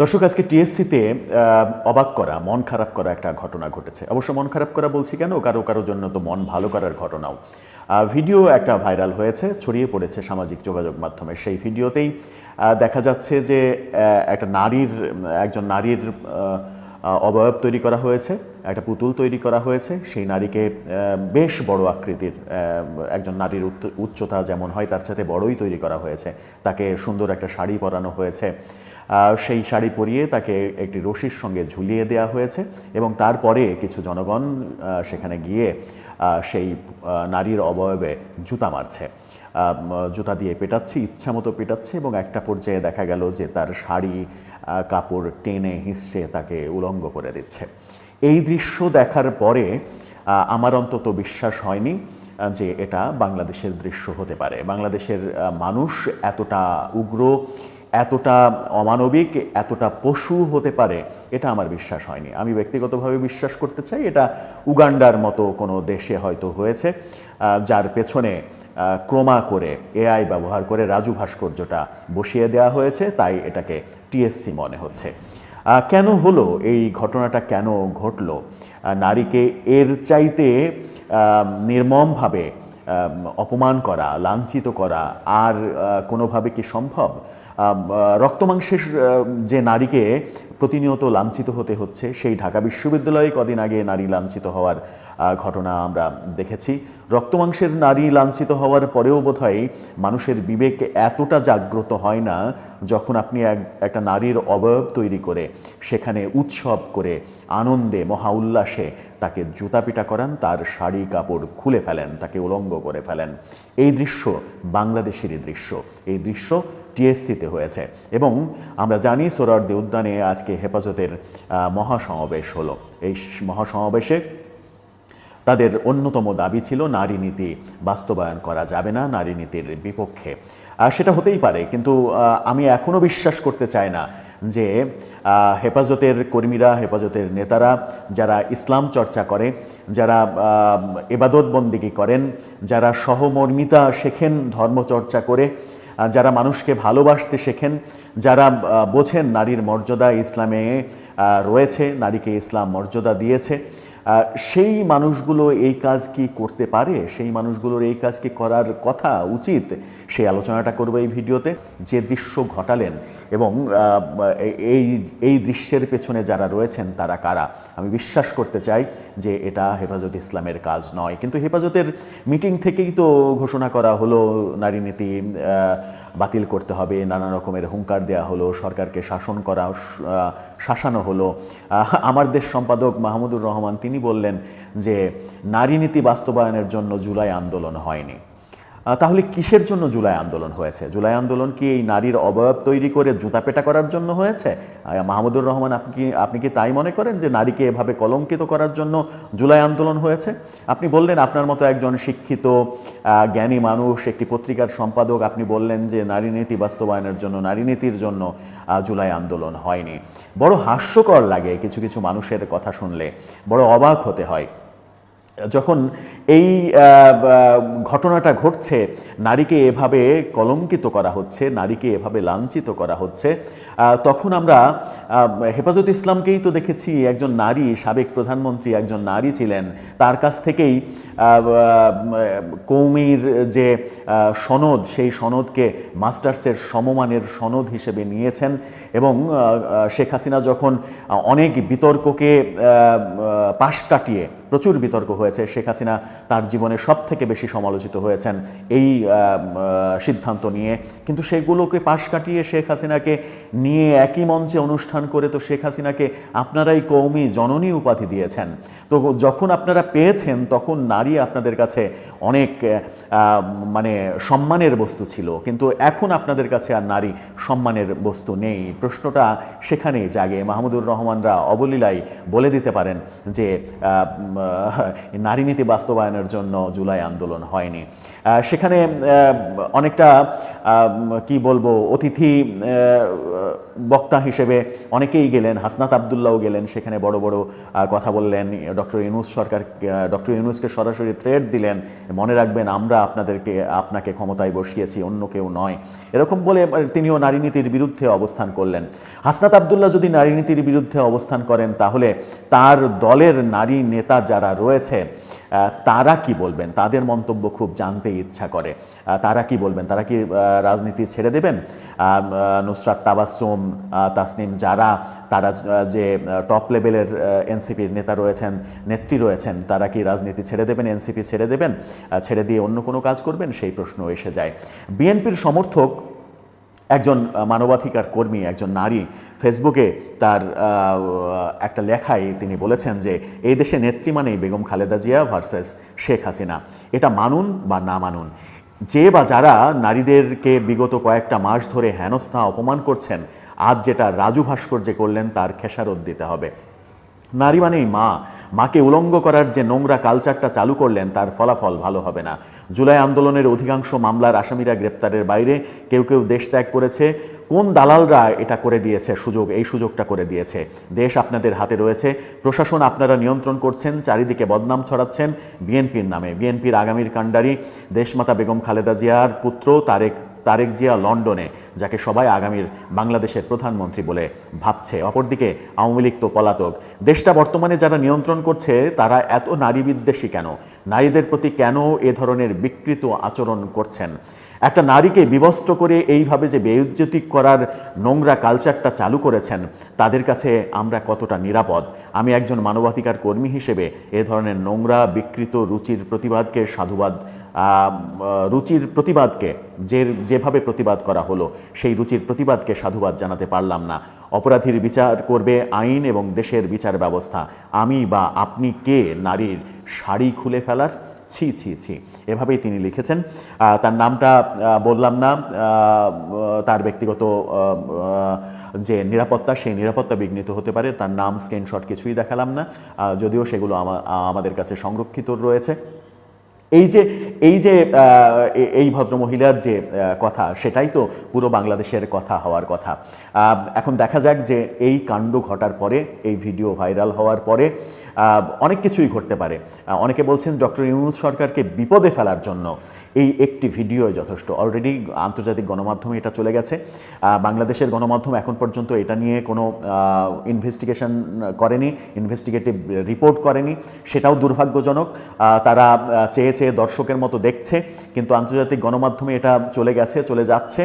দর্শক, আজকে টিএসসিতে অবাক করা, মন খারাপ করা একটা ঘটনা ঘটেছে। অবশ্য মন খারাপ করা বলছি কেন, কারো জন্য তো মন ভালো করার ঘটনাও। ভিডিও একটা ভাইরাল হয়েছে, ছড়িয়ে পড়েছে সামাজিক যোগাযোগ মাধ্যমে। সেই ভিডিওতেই দেখা যাচ্ছে যে একজন নারীর অবয়ব তৈরি করা হয়েছে, একটা পুতুল তৈরি করা হয়েছে। সেই নারীকে বেশ বড় আকৃতির, একজন নারীর উচ্চতা যেমন হয় তার সাথে বড়ই তৈরি করা হয়েছে। তাকে সুন্দর একটা শাড়ি পরানো হয়েছে, সেই শাড়ি পরিয়ে তাকে একটি রশির সঙ্গে ঝুলিয়ে দেওয়া হয়েছে এবং তারপরে কিছু জনগণ সেখানে গিয়ে সেই নারীর অবয়বে জুতা মারছে, জুতা দিয়ে পেটাচ্ছে, ইচ্ছামতো পেটাচ্ছে এবং একটা পর্যায়ে দেখা গেল যে তার শাড়ি কাপড় টেনে হিঁচড়ে তাকে উলঙ্গ করে দিচ্ছে। এই দৃশ্য দেখার পরে আমার অন্তত বিশ্বাস হয়নি যে এটা বাংলাদেশের দৃশ্য হতে পারে। বাংলাদেশের মানুষ এতটা উগ্র, এতটা অমানবিক, এতটা পশু হতে পারে, এটা আমার বিশ্বাস হয়নি। আমি ব্যক্তিগতভাবে বিশ্বাস করতে চাই এটা উগান্ডার মতো কোনো দেশে হয়তো হয়েছে, যার পেছনে ক্রমা করে এআই ব্যবহার করে রাজু ভাস্কর্যটা বসিয়ে দেওয়া হয়েছে, তাই এটাকে টিএসসি মনে হচ্ছে। কেন হলো এই ঘটনাটা, কেন ঘটলো? নারীকে এর চাইতে নির্মমভাবে অপমান করা, লাঞ্ছিত করা আর কোনোভাবে কি সম্ভব? রক্তমাংসের যে নারীকে প্রতিনিয়ত লাঞ্ছিত হতে হচ্ছে, সেই ঢাকা বিশ্ববিদ্যালয়ে কদিন আগে নারী লাঞ্ছিত হওয়ার ঘটনা আমরা দেখেছি। রক্তমাংসের নারী লাঞ্ছিত হওয়ার পরেও বোধহয় মানুষের বিবেক এতটা জাগ্রত হয় না যখন আপনি একটা নারীর অবয়ব তৈরি করে সেখানে উৎসব করে আনন্দে মহা উল্লাসে তাকে জুতাপিটা করান, তার শাড়ি কাপড় খুলে ফেলেন, তাকে উলঙ্গ করে ফেলেন। এই দৃশ্য বাংলাদেশেরই দৃশ্য, এই দৃশ্য টিএসসিতে হয়েছে এবং আমরা জানি সোহরাওয়ার্দী উদ্যানে আজকে হেফাজতের মহাসমাবেশ হলো। এই মহাসমাবেশে তাদের অন্যতম দাবি ছিল নারী নীতি বাস্তবায়ন করা যাবে না, নারী নীতির বিপক্ষে। সেটা হতেই পারে, কিন্তু আমি এখনও বিশ্বাস করতে চাই না যে হেফাজতের কর্মীরা, হেফাজতের নেতারা যারা ইসলাম চর্চা করে, যারা ইবাদত বন্দেগী করেন, যারা সহমর্মিতা শেখেন ধর্মচর্চা করে, যারা মানুষকে ভালোবাসতে শেখেন, যারা বোঝেন নারীর মর্যাদা ইসলামে রয়েছে, নারীকে ইসলাম মর্যাদা দিয়েছে, সেই মানুষগুলো এই কাজ কি করতে পারে? সেই মানুষগুলোর এই কাজ কি করার কথা, উচিত? সেই আলোচনাটা করব এই ভিডিওতে। যে দৃশ্য ঘটালেন এবং এই দৃশ্যের পেছনে যারা রয়েছেন তারা কারা, আমি বিশ্বাস করতে চাই যে এটা হেফাজত ইসলামের কাজ নয়। কিন্তু হেফাজতের মিটিং থেকেই তো ঘোষণা করা হলো নারী নীতি বাতিল করতে হবে, নানা রকমের হুঙ্কার দেওয়া হলো, সরকারকে শাসানো হলো। আমার দেশ সম্পাদক মাহমুদুর রহমান তিনি বললেন যে নারী নীতি বাস্তবায়নের জন্য জুলাই আন্দোলন হয়নি। তাহলে কিসের জন্য জুলাই আন্দোলন হয়েছে? জুলাই আন্দোলন কি এই নারীর অবয়ব তৈরি করে জুতাপেটা করার জন্য হয়েছে? মাহমুদুর রহমান, আপনি কি তাই মনে করেন যে নারীকে এভাবে কলঙ্কিত করার জন্য জুলাই আন্দোলন হয়েছে? আপনি বললেন আপনার মতো একজন শিক্ষিত জ্ঞানী মানুষ, একটি পত্রিকার সম্পাদক, আপনি বললেন যে নারী নীতি বাস্তবায়নের জন্য, নারী নীতির জন্য জুলাই আন্দোলন হয়নি। বড় হাস্যকর লাগে কিছু কিছু মানুষের কথা শুনলে, বড় অবাক হতে হয়। যখন এই ঘটনাটা ঘটছে, নারীকে এভাবে কলঙ্কিত করা হচ্ছে, নারীকে এভাবে লাঞ্ছিত করা হচ্ছে, তখন আমরা হেফাজত ইসলামকেই তো দেখেছি, একজন নারী, সাবেক প্রধানমন্ত্রী একজন নারী ছিলেন, তার কাছ থেকেই কৌমির যে সনদ, সেই সনদকে মাস্টার্সের সমমানের সনদ হিসেবে নিয়েছেন এবং শেখ হাসিনা যখন অনেক বিতর্ককে পাশ কাটিয়ে, প্রচুর বিতর্ক হয়েছে, শেখ হাসিনা তার জীবনে সব থেকে বেশি সমালোচিত হয়েছেন এই সিদ্ধান্ত নিয়ে, কিন্তু সেগুলোকে পাশ কাটিয়ে শেখ হাসিনাকে নিয়ে একই মঞ্চে অনুষ্ঠান করে তো শেখ হাসিনাকে আপনারাই কৌমি জননী উপাধি দিয়েছেন। তো যখন আপনারা পেয়েছেন তখন নারী আপনাদের কাছে অনেক মানে সম্মানের বস্তু ছিল, কিন্তু এখন আপনাদের কাছে আর নারী সম্মানের বস্তু নেই। প্রশ্নটা সেখানেই জাগে। মাহমুদুর রহমানরা অবলীলায় বলে দিতে পারেন যে নারী নীতি বাস্তবায়নের জন্য জুলাই আন্দোলন হয়নি। সেখানে অনেকটা কি বলবো, অতিথি বক্তা হিসেবে অনেকেই গেলেন, হাসনাত আবদুল্লাহও গেলেন, সেখানে বড় বড় কথা বললেন। ডক্টর ইউনূসকে সরাসরি থ্রেট দিলেন, মনে রাখবেন আমরা আপনাকে ক্ষমতায় বসিয়েছি, অন্য কেউ নয়, এরকম বলে তিনিও নারী নীতির বিরুদ্ধে অবস্থান করলেন। করলেন। হাসনাত আবদুল্লাহ যদি নারী নীতির বিরুদ্ধে অবস্থান করেন, তাহলে তার দলের নারী নেতা যারা রয়েছে তারা কি বলবেন? তাদের মন্তব্য খুব জানতে ইচ্ছা করে। তারা কি বলবেন? তারা কি রাজনীতি ছেড়ে দেবেন? নুসরাত, তাবাসসুম, তাসনিম, যারা তারা যে টপ লেভেলের এনসিপির নেতা রয়েছেন, নেত্রী রয়েছেন, তারা কি রাজনীতি ছেড়ে দেবেন, এনসিপি ছেড়ে দেবেন, ছেড়ে দিয়ে অন্য কোনো কাজ করবেন? সেই প্রশ্ন এসে যায়। বিএনপির সমর্থক একজন মানবাধিকার কর্মী, একজন নারী, ফেসবুকে তার একটা লেখায় তিনি বলেছেন যে এই দেশে নেত্রী মানেই বেগম খালেদা জিয়া ভার্সেস শেখ হাসিনা। এটা মানুন বা না মানুন, যে বা যারা নারীদেরকে বিগত কয়েকটা মাস ধরে হেনস্থা অপমান করছেন, আজ যেটা রাজু ভাস্কর্যে করলেন তার খেসারত দিতে হবে। নারী মানেই মা, মাকে উলঙ্গ করার যে নোংরা কালচারটা চালু করলেন তার ফলাফল ভালো হবে না। জুলাই আন্দোলনের অধিকাংশ মামলার আসামিরা গ্রেপ্তারের বাইরে, কেউ কেউ দেশ ত্যাগ করেছে। কোন দালালরা এটা করে দিয়েছে এই সুযোগটা করে দিয়েছে? দেশ আপনাদের হাতে রয়েছে, প্রশাসন আপনারা নিয়ন্ত্রণ করছেন, চারিদিকে বদনাম ছড়াচ্ছেন বিএনপির নামে। বিএনপির আগামীর কাণ্ডারি দেশমাতা বেগম খালেদা জিয়ার পুত্র তারেক জিয়া লন্ডনে, যাকে সবাই আগামীর বাংলাদেশের প্রধানমন্ত্রী বলে ভাবছে। অপরদিকে আওয়ামী লীগ তো পলাতক। দেশটা বর্তমানে যারা নিয়ন্ত্রণ করছে তারা এত নারী বিদ্বেষী কেন? নারীদের প্রতি কেন এ ধরনের বিকৃত আচরণ করছেন? একটা নারীকে বিবস্ত্র করে এইভাবে যে বেইজ্জতি করার নোংরা কালচারটা চালু করেছেন, তাদের কাছে আমরা কতটা নিরাপদ? আমি একজন মানবাধিকার কর্মী হিসেবে এ ধরনের নোংরা বিকৃত রুচির প্রতিবাদকে যেভাবে প্রতিবাদ করা হলো, সেই রুচির প্রতিবাদকে সাধুবাদ জানাতে পারলাম না। অপরাধীর বিচার করবে আইন এবং দেশের বিচার ব্যবস্থা। আমি বা আপনি কে নারীর শাড়ি খুলে ফেলার? ছি ছি ছি, এভাবেই তিনি লিখেছেন। তার নামটা বললাম না, তার ব্যক্তিগত যে নিরাপত্তা, সেই নিরাপত্তা বিঘ্নিত হতে পারে। তার নাম, স্ক্রিনশট কিছুই দেখালাম না, যদিও সেগুলো আমাদের কাছে সংরক্ষিত রয়েছে। এই ভদ্রমহিলার যে কথা, সেটাই তো পুরো বাংলাদেশের কথা হওয়ার কথা। এখন দেখা যাক যে এই কাণ্ড ঘটার পরে, এই ভিডিও ভাইরাল হওয়ার পরে অনেক কিছুই ঘটতে পারে। অনেকে বলছেন ডক্টর ইউনূস সরকারকে বিপদে ফেলার জন্য এই একটি ভিডিও যথেষ্ট। অলরেডি আন্তর্জাতিক গণমাধ্যমে এটা চলে গেছে। বাংলাদেশের গণমাধ্যম এখন পর্যন্ত এটা নিয়ে কোনো ইনভেস্টিগেশন করেনি, ইনভেস্টিগেটিভ রিপোর্ট করেনি, সেটাও দুর্ভাগ্যজনক। তারা চেয়ে দর্শকের মতো দেখছে, কিন্তু আন্তর্জাতিক গণমাধ্যমে এটা চলে যাচ্ছে।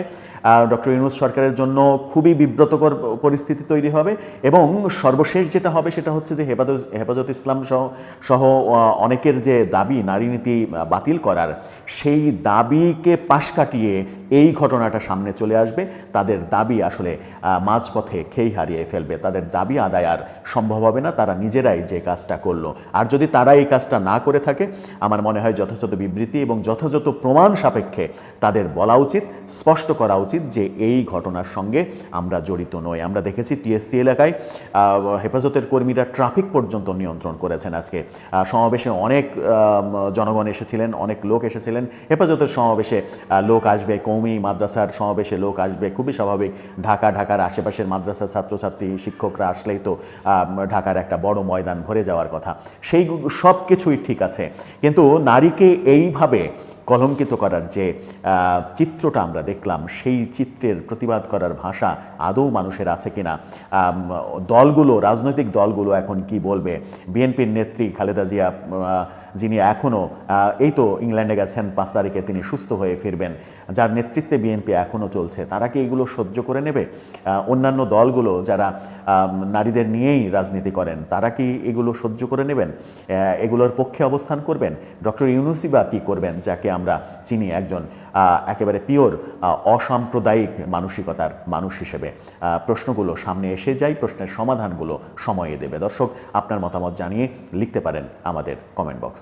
ডক্টর ইউনূস সরকারের জন্য খুবই বিব্রতকর পরিস্থিতি তৈরি হবে। এবং সর্বশেষ যেটা হবে সেটা হচ্ছে যে হেফাজত ইসলাম সহ অনেকের যে দাবি নারী নীতি বাতিল করার, সেই দাবিকে পাশ কাটিয়ে এই ঘটনাটা সামনে চলে আসবে। তাদের দাবি আসলে মাঝপথে খেই হারিয়ে ফেলবে, তাদের দাবি আদায় আর সম্ভব হবে না। তারা নিজেরাই যে কাজটা করলো, আর যদি তারা এই কাজটা না করে থাকে, আমার মনে হয় যথাযথ বিবৃতি এবং যথাযথ প্রমাণ সাপেক্ষে তাদের বলা উচিত, স্পষ্ট করা উচিত যে এই ঘটনার সঙ্গে আমরা জড়িত নই। আমরা দেখেছি টিএসসি এলাকায় হেফাজতের কর্মীরা ট্রাফিক পর্যন্ত নিয়ন্ত্রণ করেছেন। আজকে সমাবেশে অনেক জনগণ এসেছিলেন, অনেক লোক এসেছিলেন। হেফাজতের সমাবেশে লোক আসবে, কওমি মাদ্রাসার সমাবেশে লোক আসবে, খুবই স্বাভাবিক। ঢাকার আশেপাশের মাদ্রাসার ছাত্রছাত্রী, শিক্ষকরা আসলেই তো ঢাকার একটা বড় ময়দান ভরে যাওয়ার কথা। সেই সব কিছুই ঠিক আছে, কিন্তু নারীকে এইভাবে কলঙ্কিত করার যে চিত্রটা আমরা দেখলাম, সেই চিত্রের প্রতিবাদ করার ভাষা আদৌ মানুষের আছে কিনা? রাজনৈতিক দলগুলো এখন কি বলবে? বিএনপির নেত্রী খালেদা জিয়া, যিনি এখনও এই তো ইংল্যান্ডে গেছেন 5 তারিখে, তিনি সুস্থ হয়ে ফিরবেন, যার নেতৃত্বে বিএনপি এখনও চলছে, তারা কি এগুলো সহ্য করে নেবে? অন্যান্য দলগুলো যারা নারীদের নিয়েই রাজনীতি করেন, তারা কি এগুলো সহ্য করে নেবেন? এগুলোর পক্ষে অবস্থান করবেন? ডক্টর ইউনূসই বা কী করবেন, যাকে আমরা চিনি একজন একেবারে পিওর অসাম্প্রদায়িক মানসিকতার মানুষ হিসেবে? প্রশ্নগুলো সামনে এসে যায়, প্রশ্নের সমাধানগুলো সময়ে দেবে। দর্শক, আপনার মতামত জানিয়ে লিখতে পারেন আমাদের কমেন্ট বক্সে।